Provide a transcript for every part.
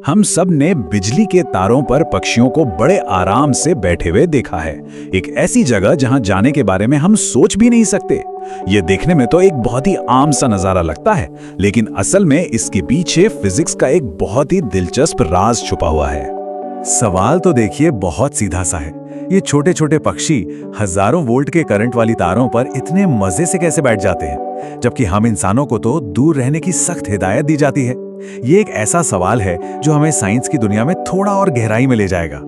हम सब ने बिजली के तारों पर पक्षियों को बड़े आराम से बैठे हुए देखा है। एक ऐसी जगह जहां जाने के बारे में हम सोच भी नहीं सकते। ये देखने में तो एक बहुत ही आम सा नजारा लगता है, लेकिन असल में इसके पीछे फिजिक्स का एक बहुत ही दिलचस्प राज छुपा हुआ है। सवाल तो देखिए बहुत सीधा सा है। ये छोटे छोटे पक्षी हजारों वोल्ट के करंट वाली तारों पर इतने मजे से कैसे बैठ जाते हैं, जबकि हम इंसानों को तो दूर रहने की सख्त हिदायत दी जाती है। ये एक ऐसा सवाल है जो हमें साइंस की दुनिया में थोड़ा और गहराई में ले जाएगा।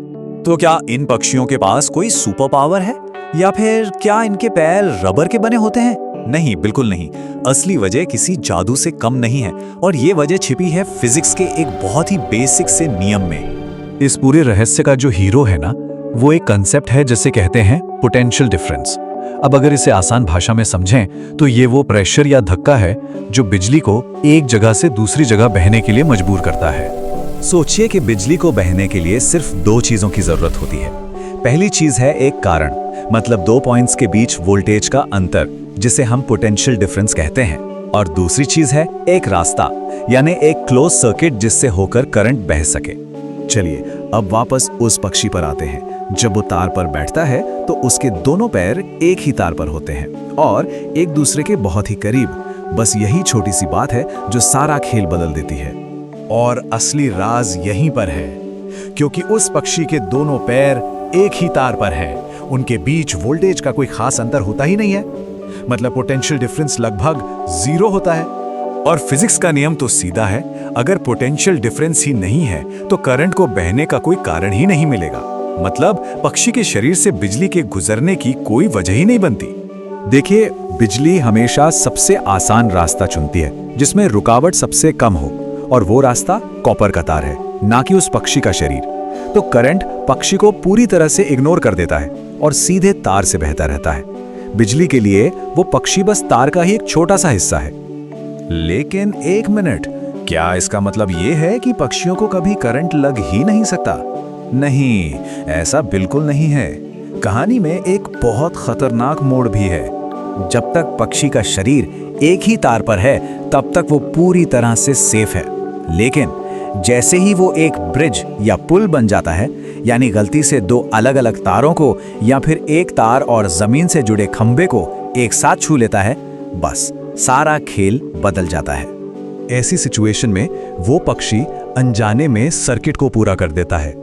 तो क्या इन पक्षियों के पास कोई सुपर पावर है, या फिर क्या इनके पैर रबर के बने होते हैं? नहीं, बिल्कुल नहीं। असली वजह किसी जादू से कम नहीं है, और ये वजह छिपी है फिजिक्स के एक बहुत ही बेसिक से नियम में। इस पूरे रहस्य का जो हीरो है ना, वो एक कंसेप्ट है जिसे कहते हैं पोटेंशियल डिफरेंस। अब अगर इसे आसान भाषा में समझें तो ये वो प्रेशर या धक्का है जो बिजली को एक जगह से दूसरी जगह बहने के लिए मजबूर करता है। सोचिए कि बिजली को बहने के लिए सिर्फ दो चीजों की जरूरत होती है। पहली चीज है एक कारण, मतलब दो पॉइंट्स के बीच वोल्टेज का अंतर, जिसे हम पोटेंशियल डिफरेंस कहते हैं। और दूसरी चीज है एक रास्ता, यानी एक क्लोज सर्किट जिससे होकर करंट बह सके। चलिए अब वापस उस पक्षी पर आते हैं। जब वो तार पर बैठता है तो उसके दोनों पैर एक ही तार पर होते हैं और एक दूसरे के बहुत ही करीब। बस यही छोटी सी बात है जो सारा खेल बदल देती है। और असली राज यहीं पर है, क्योंकि उस पक्षी के दोनों पैर एक ही तार पर हैं। उनके बीच वोल्टेज का कोई खास अंतर होता ही नहीं है, मतलब पोटेंशियल डिफरेंस लगभग 0 होता है। और फिजिक्स का नियम तो सीधा है, अगर पोटेंशियल डिफरेंस ही नहीं है तो करंट को बहने का कोई कारण ही नहीं मिलेगा। मतलब पक्षी के शरीर से बिजली के गुजरने की कोई वजह ही नहीं बनती। देखिए, बिजली हमेशा सबसे आसान रास्ता चुनती है जिसमें रुकावट सबसे कम हो, और वो रास्ता कॉपर का तार है, ना कि उस पक्षी का शरीर। तो करंट पक्षी को पूरी तरह से इग्नोर कर देता है और सीधे तार से बहता रहता है। बिजली के लिए वो पक्षी बस तार का ही एक छोटा सा हिस्सा है। लेकिन एक मिनट, क्या इसका मतलब ये है कि पक्षियों को कभी करंट लग ही नहीं सकता? नहीं, ऐसा बिल्कुल नहीं है। कहानी में एक बहुत खतरनाक मोड़ भी है। जब तक पक्षी का शरीर एक ही तार पर है तब तक वो पूरी तरह से सेफ है, लेकिन जैसे ही वो एक ब्रिज या पुल बन जाता है, यानी गलती से दो अलग अलग तारों को या फिर एक तार और जमीन से जुड़े खंभे को एक साथ छू लेता है, बस सारा खेल बदल जाता है। ऐसी सिचुएशन में वो पक्षी अनजाने में सर्किट को पूरा कर देता है।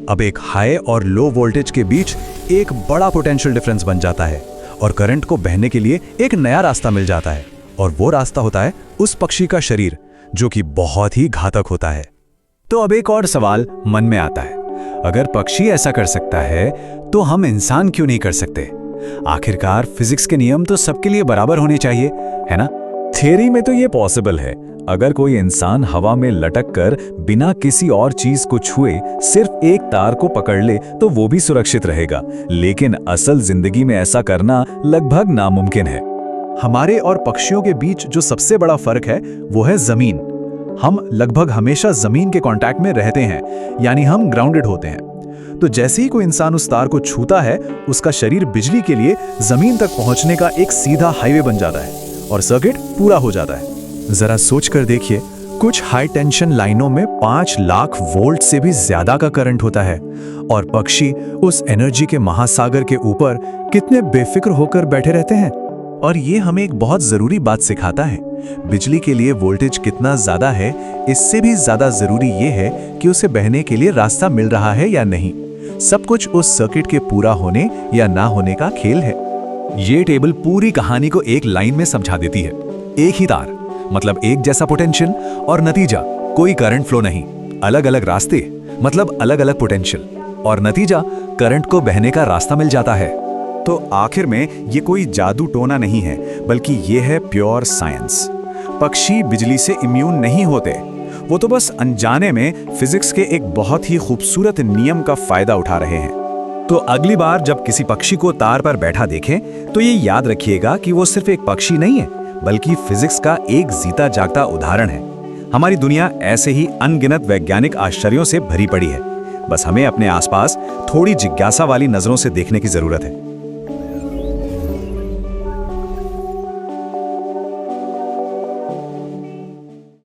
अब एक हाई और लो वोल्टेज के बीच एक बड़ा पोटेंशियल डिफरेंस बन जाता है और करंट को बहने के लिए एक नया रास्ता मिल जाता है, और वो रास्ता होता है उस पक्षी का शरीर, जो कि बहुत ही घातक होता है। तो अब एक और सवाल मन में आता है, अगर पक्षी ऐसा कर सकता है तो हम इंसान क्यों नहीं कर सकते? आखिरकार फिजिक्स के नियम तो सबके लिए बराबर होने चाहिए, है ना? थियरी में तो ये पॉसिबल है। अगर कोई इंसान हवा में लटक कर बिना किसी और चीज को छुए सिर्फ एक तार को पकड़ ले तो वो भी सुरक्षित रहेगा, लेकिन असल जिंदगी में ऐसा करना लगभग नामुमकिन है। हमारे और पक्षियों के बीच जो सबसे बड़ा फर्क है वो है जमीन। हम लगभग हमेशा जमीन के कांटेक्ट में रहते हैं, यानी हम ग्राउंडेड होते हैं। तो जैसे ही कोई इंसान उस तार को छूता है, उसका शरीर बिजली के लिए जमीन तक पहुंचने का एक सीधा हाईवे बन जाता है और सर्किट पूरा हो जाता है। जरा सोच कर देखिए, कुछ हाई टेंशन लाइनों में 5 लाख वोल्ट से भी ज्यादा का करंट होता है, और पक्षी उस एनर्जी के महासागर के ऊपर कितने बेफिक्र होकर बैठे रहते हैं। और ये हमें एक बहुत जरूरी बात सिखाता है, बिजली के लिए वोल्टेज कितना ज्यादा है, इससे भी ज्यादा जरूरी ये है कि उसे बहने के लिए रास्ता मिल रहा है या नहीं। सब कुछ उस सर्किट के पूरा होने या ना होने का खेल है। ये टेबल पूरी कहानी को एक लाइन में समझा देती है। एक ही तार, मतलब एक जैसा पोटेंशियल, और नतीजा कोई करंट फ्लो नहीं। अलग अलग रास्ते, मतलब अलग अलग पोटेंशियल, और नतीजा करंट को बहने का रास्ता मिल जाता है। तो आखिर में ये कोई जादू टोना नहीं है, बल्कि ये है प्योर साइंस। पक्षी बिजली से इम्यून नहीं होते, वो तो बस अनजाने में फिजिक्स के एक बहुत ही खूबसूरत नियम का फायदा उठा रहे हैं। तो अगली बार जब किसी पक्षी को तार पर बैठा देखें तो ये याद रखिएगा कि वो सिर्फ एक पक्षी नहीं है, बल्कि फिजिक्स का एक जीता जागता उदाहरण है। हमारी दुनिया ऐसे ही अनगिनत वैज्ञानिक आश्चर्यों से भरी पड़ी है। बस हमें अपने आसपास थोड़ी जिज्ञासा वाली नजरों से देखने की जरूरत है।